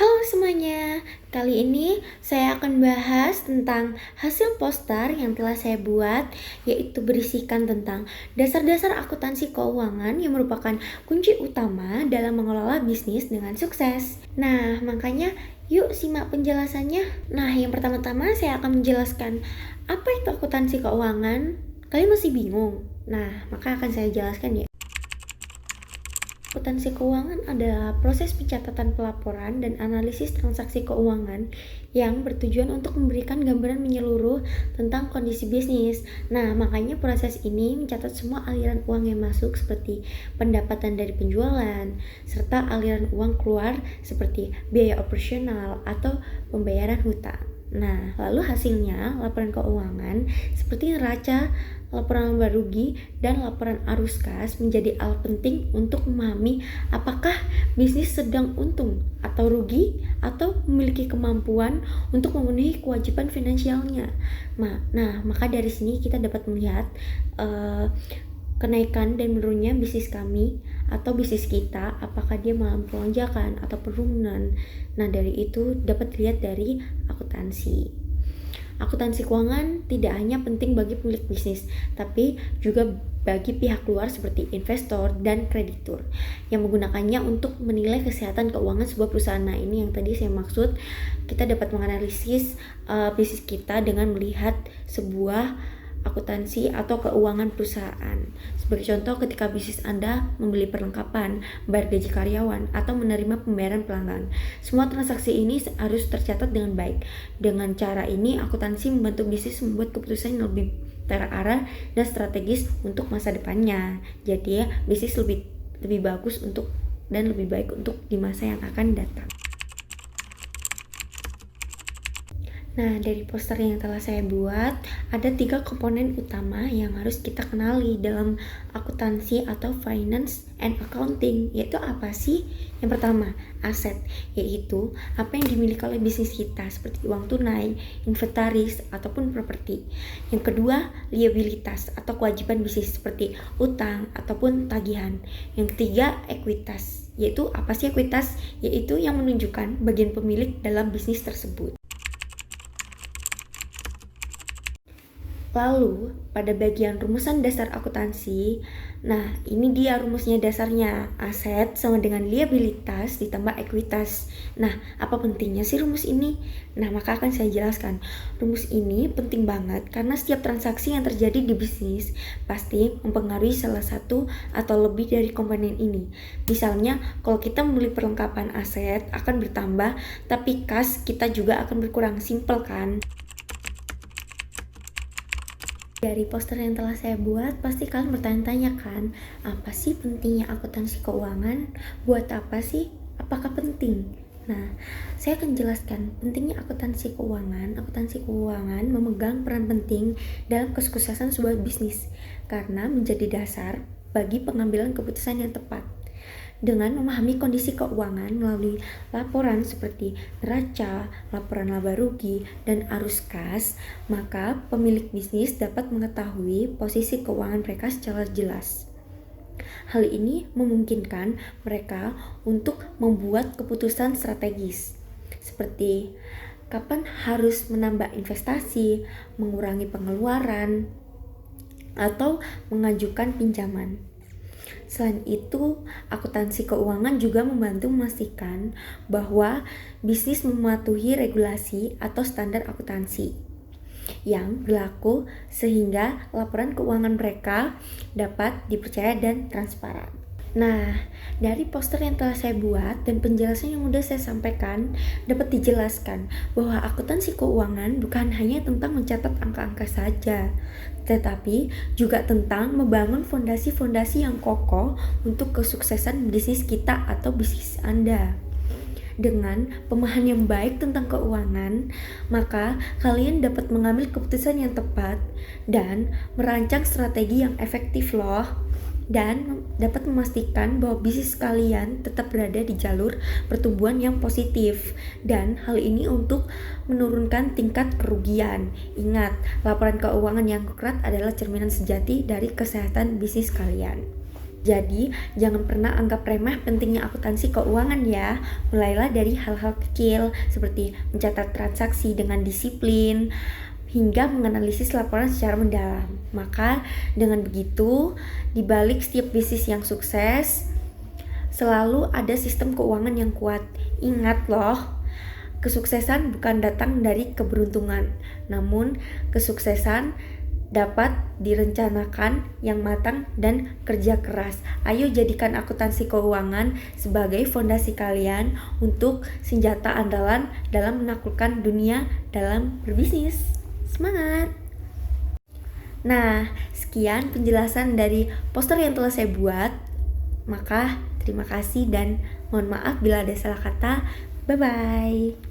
Halo semuanya, kali ini saya akan bahas tentang hasil poster yang telah saya buat, yaitu berisikan tentang dasar-dasar akuntansi keuangan yang merupakan kunci utama dalam mengelola bisnis dengan sukses. Nah, makanya yuk simak penjelasannya. Nah, yang pertama-tama saya akan menjelaskan apa itu akuntansi keuangan. Kalian masih bingung? Nah, maka akan saya jelaskan ya. Akuntansi keuangan adalah proses pencatatan pelaporan dan analisis transaksi keuangan yang bertujuan untuk memberikan gambaran menyeluruh tentang kondisi bisnis. Nah, makanya proses ini mencatat semua aliran uang yang masuk seperti pendapatan dari penjualan, serta aliran uang keluar seperti biaya operasional atau pembayaran hutang. Nah, lalu hasilnya laporan keuangan seperti neraca, laporan laba rugi, dan laporan arus kas menjadi alat penting untuk memahami apakah bisnis sedang untung atau rugi atau memiliki kemampuan untuk memenuhi kewajiban finansialnya. Nah, maka dari sini kita dapat melihat kenaikan dan menurunnya bisnis kami atau bisnis kita, apakah dia mengalami lonjakan atau penurunan. Nah, dari itu dapat dilihat dari akuntansi. Akuntansi keuangan tidak hanya penting bagi pemilik bisnis, tapi juga bagi pihak luar seperti investor dan kreditur yang menggunakannya untuk menilai kesehatan keuangan sebuah perusahaan. Nah, ini yang tadi saya maksud, kita dapat menganalisis bisnis kita dengan melihat sebuah akuntansi atau keuangan perusahaan. Sebagai contoh, ketika bisnis Anda membeli perlengkapan, bayar gaji karyawan, atau menerima pembayaran pelanggan, semua transaksi ini harus tercatat dengan baik. Dengan cara ini, akuntansi membantu bisnis membuat keputusan yang lebih terarah dan strategis untuk masa depannya. Jadi ya, bisnis lebih bagus dan lebih baik untuk di masa yang akan datang. Nah, dari poster yang telah saya buat, ada 3 komponen utama yang harus kita kenali dalam akuntansi atau finance and accounting. Yaitu apa sih? Yang pertama, aset, yaitu apa yang dimiliki oleh bisnis kita seperti uang tunai, inventaris, ataupun properti. Yang kedua, liabilitas atau kewajiban bisnis seperti utang ataupun tagihan. Yang ketiga, ekuitas, yaitu apa sih ekuitas? Yaitu yang menunjukkan bagian pemilik dalam bisnis tersebut. Lalu, pada bagian rumusan dasar akuntansi, nah ini dia rumusnya dasarnya, aset sama dengan liabilitas ditambah ekuitas. Nah, apa pentingnya sih rumus ini? Nah, maka akan saya jelaskan. Rumus ini penting banget karena setiap transaksi yang terjadi di bisnis pasti mempengaruhi salah satu atau lebih dari komponen ini. Misalnya, kalau kita membeli perlengkapan aset akan bertambah, tapi kas kita juga akan berkurang. Simple kan? Dari poster yang telah saya buat, pasti kalian bertanya-tanya kan, apa sih pentingnya akuntansi keuangan? Buat apa sih? Apakah penting? Nah, saya akan jelaskan pentingnya akuntansi keuangan. Akuntansi keuangan memegang peran penting dalam kesuksesan sebuah bisnis karena menjadi dasar bagi pengambilan keputusan yang tepat. Dengan memahami kondisi keuangan melalui laporan seperti neraca, laporan laba rugi, dan arus kas, maka pemilik bisnis dapat mengetahui posisi keuangan mereka secara jelas. Hal ini memungkinkan mereka untuk membuat keputusan strategis, seperti kapan harus menambah investasi, mengurangi pengeluaran, atau mengajukan pinjaman. Selain itu, akuntansi keuangan juga membantu memastikan bahwa bisnis mematuhi regulasi atau standar akuntansi yang berlaku sehingga laporan keuangan mereka dapat dipercaya dan transparan. Nah, dari poster yang telah saya buat dan penjelasan yang sudah saya sampaikan, dapat dijelaskan bahwa akuntansi keuangan bukan hanya tentang mencatat angka-angka saja, tetapi juga tentang membangun fondasi-fondasi yang kokoh untuk kesuksesan bisnis kita atau bisnis Anda. Dengan pemahaman yang baik tentang keuangan, maka kalian dapat mengambil keputusan yang tepat dan merancang strategi yang efektif loh. Dan dapat memastikan bahwa bisnis kalian tetap berada di jalur pertumbuhan yang positif. Dan hal ini untuk menurunkan tingkat kerugian. Ingat, laporan keuangan yang akurat adalah cerminan sejati dari kesehatan bisnis kalian. Jadi, jangan pernah anggap remeh pentingnya akuntansi keuangan ya. Mulailah dari hal-hal kecil seperti mencatat transaksi dengan disiplin hingga menganalisis laporan secara mendalam. Maka dengan begitu, di balik setiap bisnis yang sukses, selalu ada sistem keuangan yang kuat. Ingat loh, kesuksesan bukan datang dari keberuntungan, namun kesuksesan dapat direncanakan yang matang dan kerja keras. Ayo jadikan akuntansi keuangan sebagai fondasi kalian untuk senjata andalan dalam menaklukkan dunia dalam berbisnis. Semangat! Nah, sekian penjelasan dari poster yang telah saya buat. Maka terima kasih dan mohon maaf bila ada salah kata. Bye-bye.